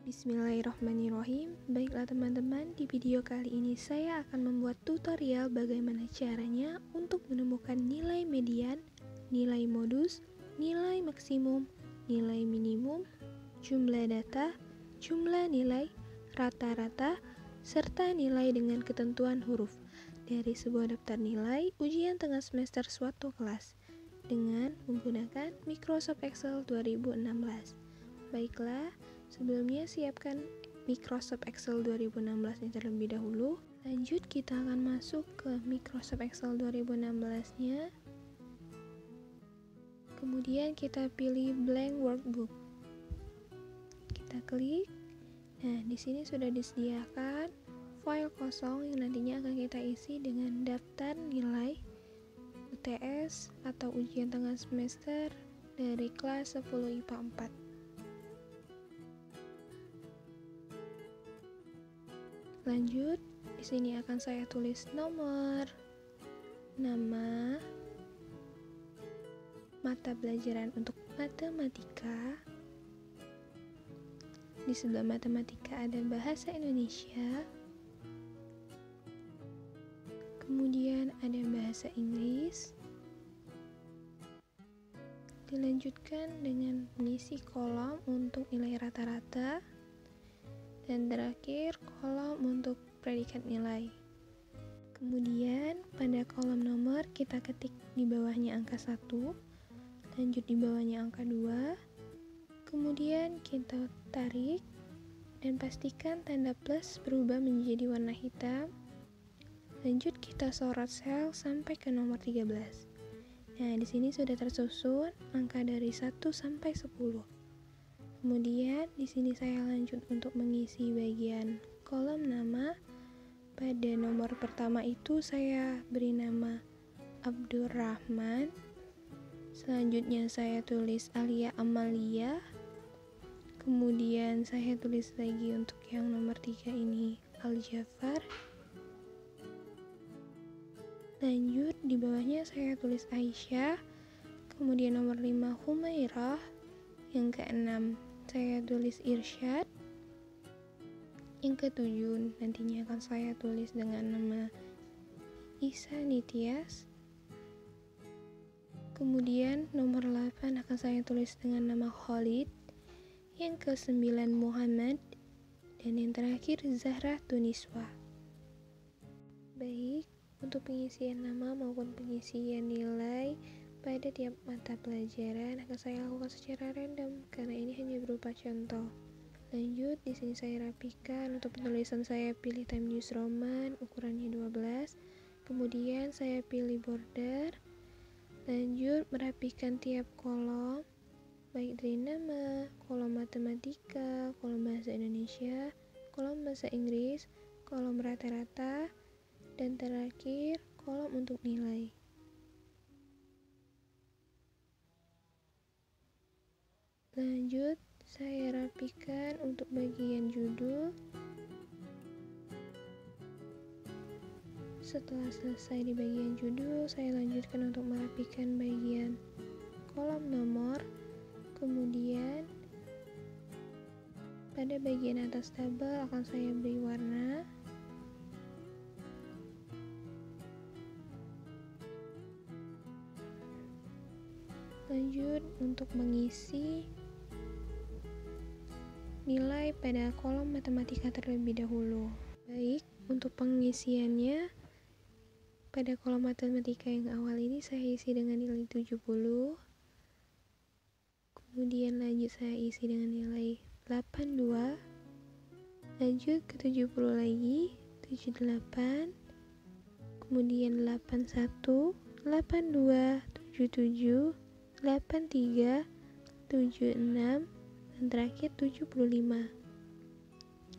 Bismillahirrahmanirrahim. Baiklah teman-teman, di video kali ini saya akan membuat tutorial bagaimana caranya untuk menemukan nilai median, nilai modus, nilai maksimum, nilai minimum, jumlah data, jumlah nilai, rata-rata, serta nilai dengan ketentuan huruf dari sebuah daftar nilai ujian tengah semester suatu kelas dengan menggunakan Microsoft Excel 2016. Baiklah, sebelumnya siapkan Microsoft Excel 2016 ini terlebih dahulu. Lanjut kita akan masuk ke Microsoft Excel 2016-nya. Kemudian kita pilih blank workbook. Kita klik. Nah, di sini sudah disediakan file kosong yang nantinya akan kita isi dengan daftar nilai UTS atau ujian tengah semester dari kelas 10 IPA 4. Lanjut, di sini akan saya tulis nomor, nama, mata pelajaran untuk matematika. Di sebelah matematika ada bahasa Indonesia. Kemudian ada bahasa Inggris. Dilanjutkan dengan mengisi kolom untuk nilai rata-rata. Dan terakhir kolom untuk predikat nilai. Kemudian pada kolom nomor kita ketik di bawahnya angka 1, lanjut di bawahnya angka 2, kemudian kita tarik dan pastikan tanda plus berubah menjadi warna hitam. Lanjut kita sorot sel sampai ke nomor 13. Nah, di sini sudah tersusun angka dari 1 sampai 10. Kemudian di sini saya lanjut untuk mengisi bagian kolom nama. Pada nomor pertama itu saya beri nama Abdurrahman. Selanjutnya saya tulis Alia Amalia. Kemudian saya tulis lagi untuk yang nomor 3 ini Al-Jafar. Lanjut di bawahnya saya tulis Aisyah. Kemudian nomor 5 Humairah. Yang ke-6 saya tulis Irsyad. Yang ke-7 nantinya akan saya tulis dengan nama Isa Nitias. Kemudian nomor 8 akan saya tulis dengan nama Khalid. Yang ke-9 Muhammad. Dan yang terakhir Zahra Tuniswa. Baik, untuk pengisian nama maupun pengisian nilai pada tiap mata pelajaran akan saya lakukan secara random karena ini hanya berupa contoh. Lanjut, di sini saya rapikan. Untuk penulisan saya pilih Times New Roman, ukurannya 12. Kemudian saya pilih border. Lanjut, merapikan tiap kolom, baik dari nama, kolom matematika, kolom bahasa Indonesia, kolom bahasa Inggris, kolom rata-rata, dan terakhir kolom untuk nilai. Lanjut, saya rapikan untuk bagian judul. Setelah selesai di bagian judul, saya lanjutkan untuk merapikan bagian kolom nomor. Kemudian pada bagian atas tabel akan saya beri warna. Lanjut untuk mengisi nilai pada kolom matematika terlebih dahulu. Baik, untuk pengisiannya pada kolom matematika yang awal ini saya isi dengan nilai 70. Kemudian lanjut saya isi dengan nilai 82. Lanjut ke 70 lagi, 78. Kemudian 81, 82, 77, 83, 76, dan terakhir 75.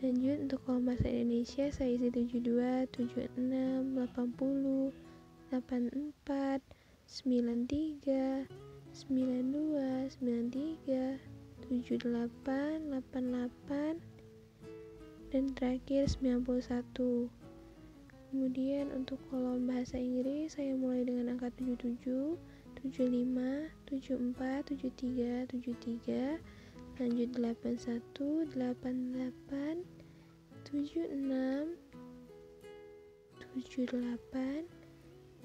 Lanjut untuk kolom bahasa Indonesia saya isi 72, 76, 80, 84, 93, 92, 93, 78, 88, dan terakhir 91. Kemudian untuk kolom bahasa Inggris saya mulai dengan angka 77, 75, 74, 73, 73, lanjut 81, 88, 76, 78,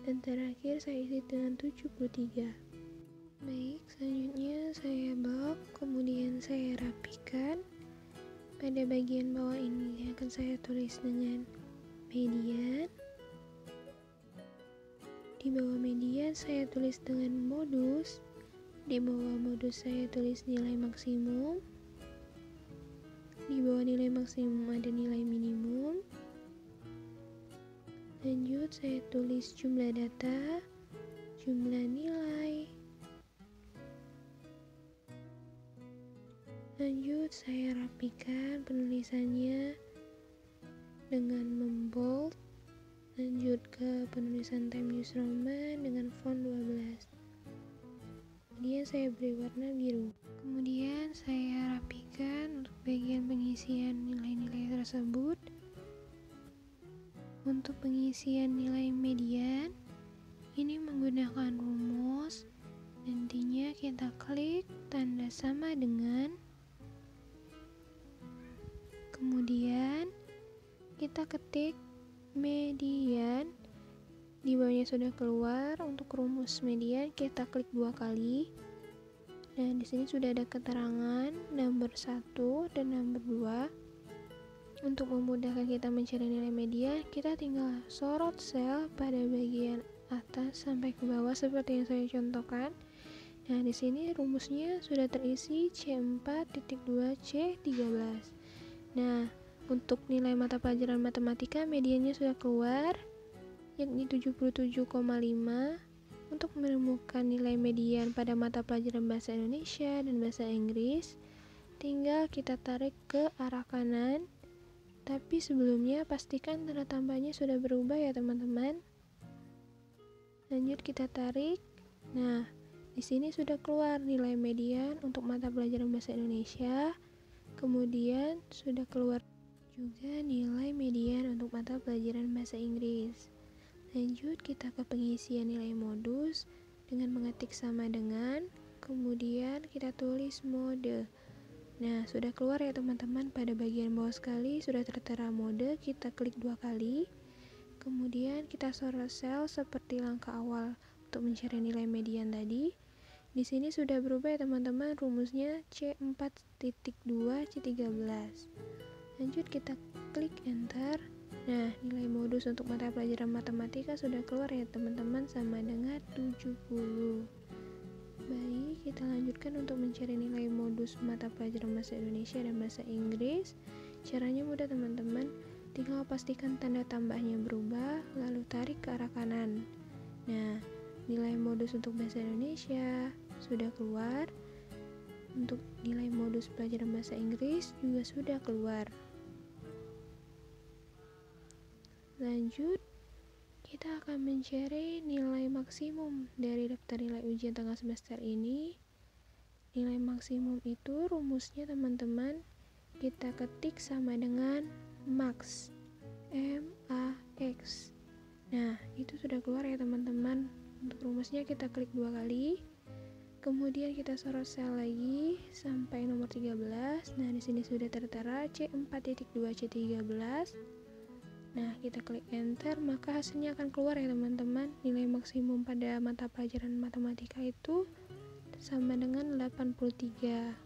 dan terakhir saya isi dengan 73. Baik, selanjutnya saya blok, kemudian saya rapikan. Pada bagian bawah ini akan saya tulis dengan median. Di bawah median saya tulis dengan modus. Di bawah modus saya tulis nilai maksimum. Di bawah nilai maksimum ada nilai minimum. Lanjut saya tulis jumlah data, jumlah nilai. Lanjut saya rapikan penulisannya dengan membold. Lanjut ke penulisan Times New Roman dengan font 12. Kemudian saya beri warna biru. Kemudian saya rapikan untuk bagian pengisian nilai-nilai tersebut. Untuk pengisian nilai median, ini menggunakan rumus. Nantinya kita klik tanda sama dengan. Kemudian kita ketik median. Di bawahnya sudah keluar. Untuk rumus median kita klik 2 kali. Dan di sini sudah ada keterangan number 1 dan number 2. Untuk memudahkan kita mencari nilai median, kita tinggal sorot sel pada bagian atas sampai ke bawah seperti yang saya contohkan. Nah, di sini rumusnya sudah terisi C4.2 C13. Nah, untuk nilai mata pelajaran matematika mediannya sudah keluar, yakni 77,5. Untuk menemukan nilai median pada mata pelajaran bahasa Indonesia dan bahasa Inggris, tinggal kita tarik ke arah kanan. Tapi sebelumnya pastikan tanda tambahnya sudah berubah ya teman-teman. Lanjut kita tarik. Nah, di sini sudah keluar nilai median untuk mata pelajaran bahasa Indonesia. Kemudian sudah keluar juga nilai median untuk mata pelajaran bahasa Inggris. Lanjut kita ke pengisian nilai modus dengan mengetik sama dengan, kemudian kita tulis mode. Nah, sudah keluar ya teman-teman, pada bagian bawah sekali sudah tertera mode, kita klik 2 kali. Kemudian kita sorot sel seperti langkah awal untuk mencari nilai median tadi. Di sini sudah berubah ya teman-teman, rumusnya C4.2 C13. Lanjut kita klik enter. Nah, nilai modus untuk mata pelajaran matematika sudah keluar ya teman-teman, sama dengan 70. Baik, kita lanjutkan untuk mencari nilai modus mata pelajaran bahasa Indonesia dan bahasa Inggris. Caranya mudah teman-teman, tinggal pastikan tanda tambahnya berubah, lalu tarik ke arah kanan. Nah, nilai modus untuk bahasa Indonesia sudah keluar. Untuk nilai modus pelajaran bahasa Inggris juga sudah keluar. Lanjut, kita akan mencari nilai maksimum dari daftar nilai ujian tengah semester ini. Nilai maksimum itu rumusnya teman-teman, kita ketik sama dengan max, M-A-X. Nah, itu sudah keluar ya teman-teman. Untuk rumusnya kita klik 2 kali. Kemudian kita sorot sel lagi sampai nomor 13. Nah, di sini sudah tertera C4.2 C13. Nah, kita klik enter, maka hasilnya akan keluar ya teman-teman. Nilai maksimum pada mata pelajaran matematika itu sama dengan 83.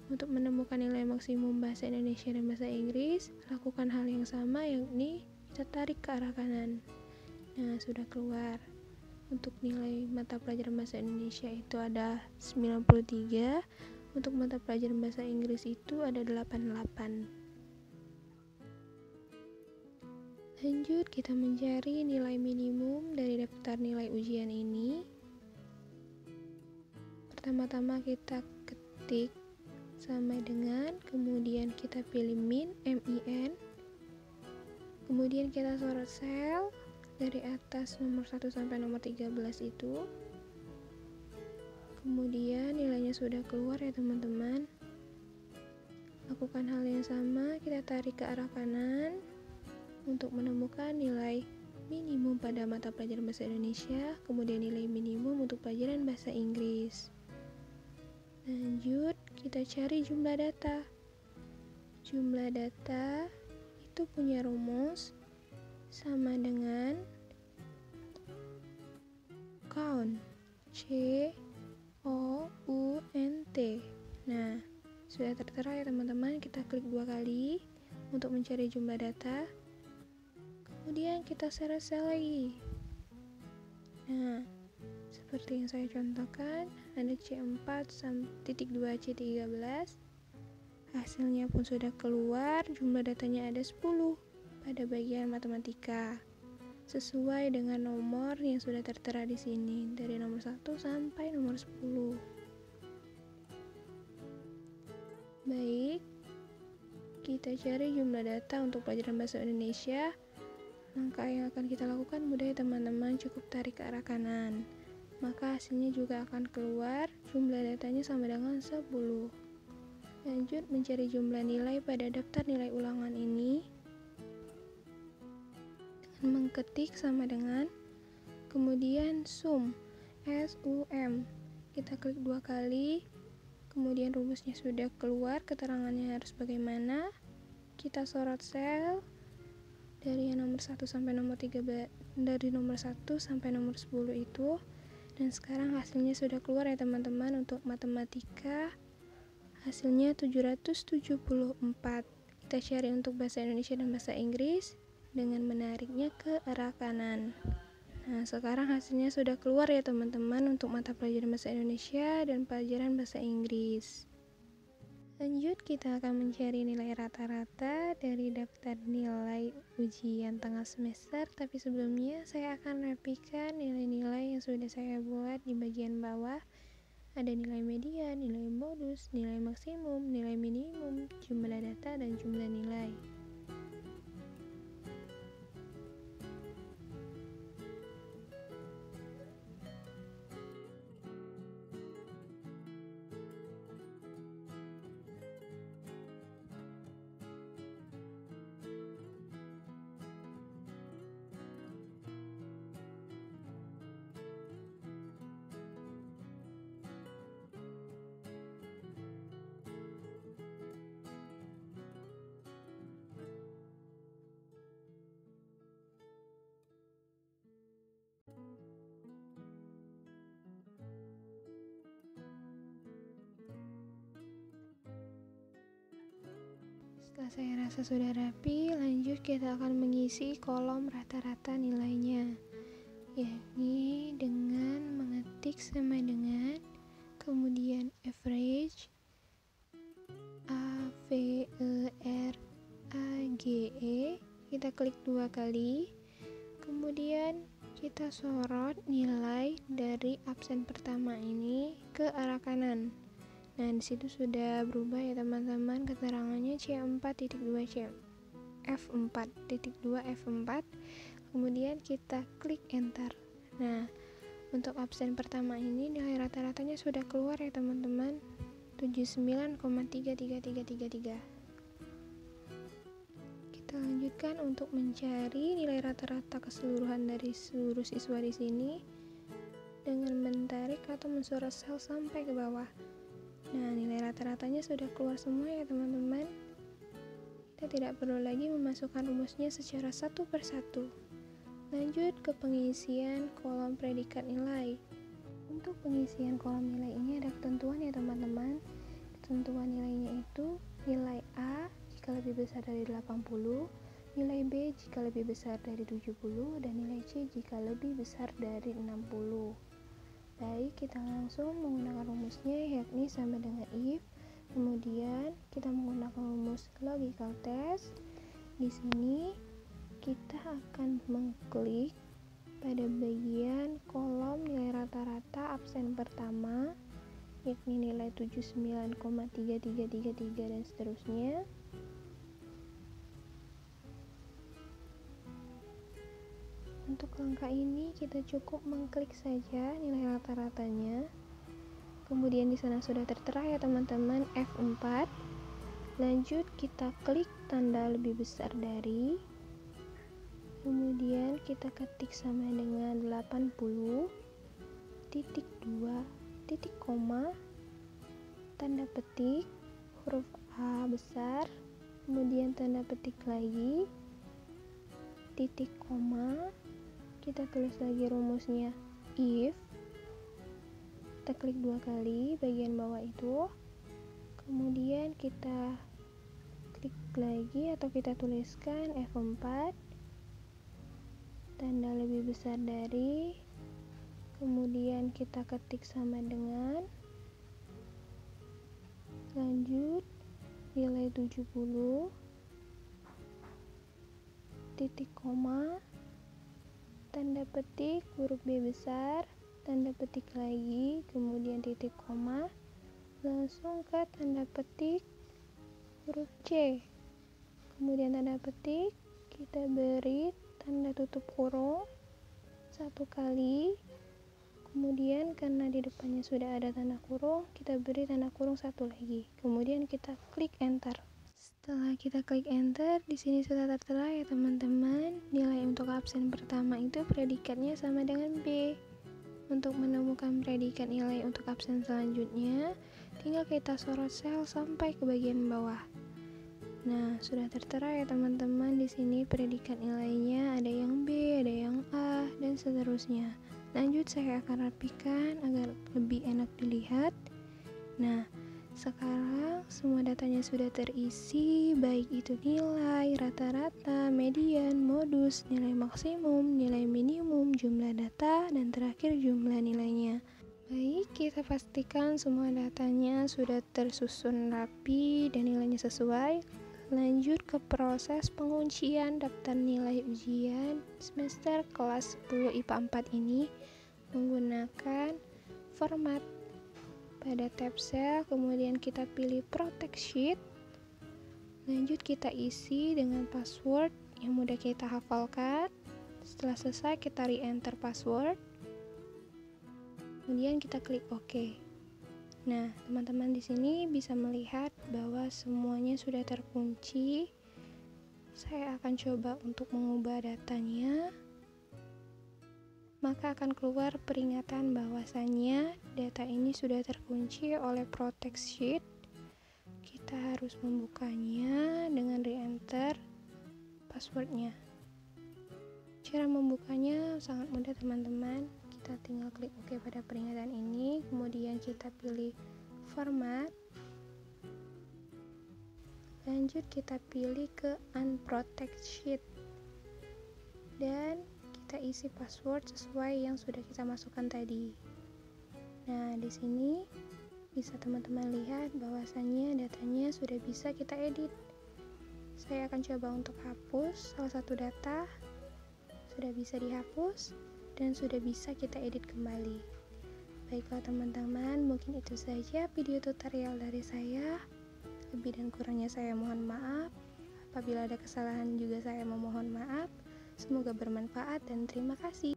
Untuk menemukan nilai maksimum bahasa Indonesia dan bahasa Inggris, lakukan hal yang sama, yakni kita tarik ke arah kanan. Nah, sudah keluar. Untuk nilai mata pelajaran bahasa Indonesia itu ada 93. Untuk mata pelajaran bahasa Inggris itu ada 88. Lanjut, kita mencari nilai minimum dari daftar nilai ujian ini. Pertama-tama kita ketik sama dengan, kemudian kita pilih min, MIN. Kemudian kita sorot sel dari atas nomor 1 sampai nomor 13 itu. Kemudian nilainya sudah keluar ya teman-teman. Lakukan hal yang sama, kita tarik ke arah kanan untuk menemukan nilai minimum pada mata pelajaran bahasa Indonesia, kemudian nilai minimum untuk pelajaran bahasa Inggris. Lanjut, kita cari jumlah data. Jumlah data itu punya rumus sama dengan count, C-O-U-N-T. Nah, sudah tertera ya teman-teman, kita klik 2 kali untuk mencari jumlah data. Kemudian kita seret sel lagi. Nah, seperti yang saya contohkan, ada C4,2 C13. Hasilnya pun sudah keluar, jumlah datanya ada 10 pada bagian matematika. Sesuai dengan nomor yang sudah tertera di sini, dari nomor 1 sampai nomor 10. Baik, kita cari jumlah data untuk pelajaran bahasa Indonesia. Langkah yang akan kita lakukan mudah ya teman-teman, cukup tarik ke arah kanan. Maka hasilnya juga akan keluar, jumlah datanya sama dengan 10. Lanjut mencari jumlah nilai pada daftar nilai ulangan ini. Dengan mengketik sama dengan, kemudian sum, S-U-M. Kita klik 2 kali, kemudian rumusnya sudah keluar, keterangannya harus bagaimana. Kita sorot sel dari yang nomor 1 sampai nomor 13, dari nomor 1 sampai nomor 10 itu. Dan sekarang hasilnya sudah keluar ya teman-teman. Untuk matematika hasilnya 774. Kita cari untuk bahasa Indonesia dan bahasa Inggris dengan menariknya ke arah kanan. Nah, sekarang hasilnya sudah keluar ya teman-teman untuk mata pelajaran bahasa Indonesia dan pelajaran bahasa Inggris. Lanjut, kita akan mencari nilai rata-rata dari daftar nilai ujian tengah semester. Tapi sebelumnya saya akan rapikan nilai-nilai yang sudah saya buat di bagian bawah. Ada nilai median, nilai modus, nilai maksimum, nilai minimum, jumlah data, dan jumlah nilai. Setelah saya rasa sudah rapi, lanjut kita akan mengisi kolom rata-rata nilainya, yakni dengan mengetik sama dengan, kemudian average, A-V-E-R-A-G-E, kita klik 2 kali, kemudian kita sorot nilai dari absen pertama ini ke arah kanan. Nah, disitu sudah berubah ya teman-teman, keterangannya C4.2 F4.2 F4. Kemudian kita klik enter. Nah, untuk absen pertama ini nilai rata-ratanya sudah keluar ya teman-teman, 79,33333. Kita lanjutkan untuk mencari nilai rata-rata keseluruhan dari seluruh siswa di sini dengan menarik atau mensorot sel sampai ke bawah. Nah, nilai rata-ratanya sudah keluar semua ya teman-teman. Kita tidak perlu lagi memasukkan rumusnya secara satu persatu. Lanjut ke pengisian kolom predikat nilai. Untuk pengisian kolom nilai ini ada ketentuan ya teman-teman. Ketentuan nilainya itu nilai A jika lebih besar dari 80, nilai B jika lebih besar dari 70, dan nilai C jika lebih besar dari 60. Baik, kita langsung menggunakan rumusnya, yakni sama dengan if. Kemudian kita menggunakan rumus logical test. Di sini kita akan mengklik pada bagian kolom nilai rata-rata absen pertama, yakni nilai 79,3333 dan seterusnya. Untuk langkah ini kita cukup mengklik saja nilai rata-ratanya. Kemudian di sana sudah tertera ya teman-teman F4. Lanjut kita klik tanda lebih besar dari. Kemudian kita ketik sama dengan 80, titik 2, titik koma, tanda petik, huruf A besar, kemudian tanda petik lagi, titik koma, kita tulis lagi rumusnya if, kita klik 2 kali bagian bawah itu, kemudian kita klik lagi atau kita tuliskan F4, tanda lebih besar dari, kemudian kita ketik sama dengan, lanjut nilai 70, titik koma, tanda petik huruf B besar, tanda petik lagi, kemudian titik koma, langsung ke tanda petik huruf C, kemudian tanda petik, kita beri tanda tutup kurung 1 kali, kemudian karena di depannya sudah ada tanda kurung, kita beri tanda kurung 1 lagi, kemudian kita klik enter. Setelah kita klik enter, di sini sudah tertera ya teman-teman, nilai untuk absen pertama itu predikatnya sama dengan B. Untuk menemukan predikat nilai untuk absen selanjutnya, tinggal kita sorot sel sampai ke bagian bawah. Nah, sudah tertera ya teman-teman, di sini predikat nilainya ada yang B, ada yang A, dan seterusnya. Lanjut saya akan rapikan agar lebih enak dilihat. Nah, sekarang semua datanya sudah terisi, baik itu nilai, rata-rata, median, modus, nilai maksimum, nilai minimum, jumlah data, dan terakhir jumlah nilainya. Baik, kita pastikan semua datanya sudah tersusun rapi dan nilainya sesuai. Lanjut ke proses penguncian daftar nilai ujian semester kelas 10 IPA 4 ini menggunakan format. Pada tab sel, kemudian kita pilih protect sheet. Lanjut kita isi dengan password yang mudah kita hafalkan. Setelah selesai kita re-enter password. Kemudian kita klik OK. Nah, teman-teman di sini bisa melihat bahwa semuanya sudah terkunci. Saya akan coba untuk mengubah datanya. Maka akan keluar peringatan bahwasannya data ini sudah terkunci oleh protect sheet. Kita harus membukanya dengan re-enter passwordnya. Cara membukanya sangat mudah teman-teman. Kita tinggal klik OK pada peringatan ini, kemudian kita pilih format, lanjut kita pilih ke unprotect sheet, dan kita isi password sesuai yang sudah kita masukkan tadi. Nah, di sini bisa teman-teman lihat bahwasannya datanya sudah bisa kita edit. Saya akan coba untuk hapus salah satu data, sudah bisa dihapus dan sudah bisa kita edit kembali. Baiklah teman-teman, mungkin itu saja video tutorial dari saya. Lebih dan kurangnya saya mohon maaf. Apabila ada kesalahan juga saya memohon maaf. Semoga bermanfaat dan terima kasih.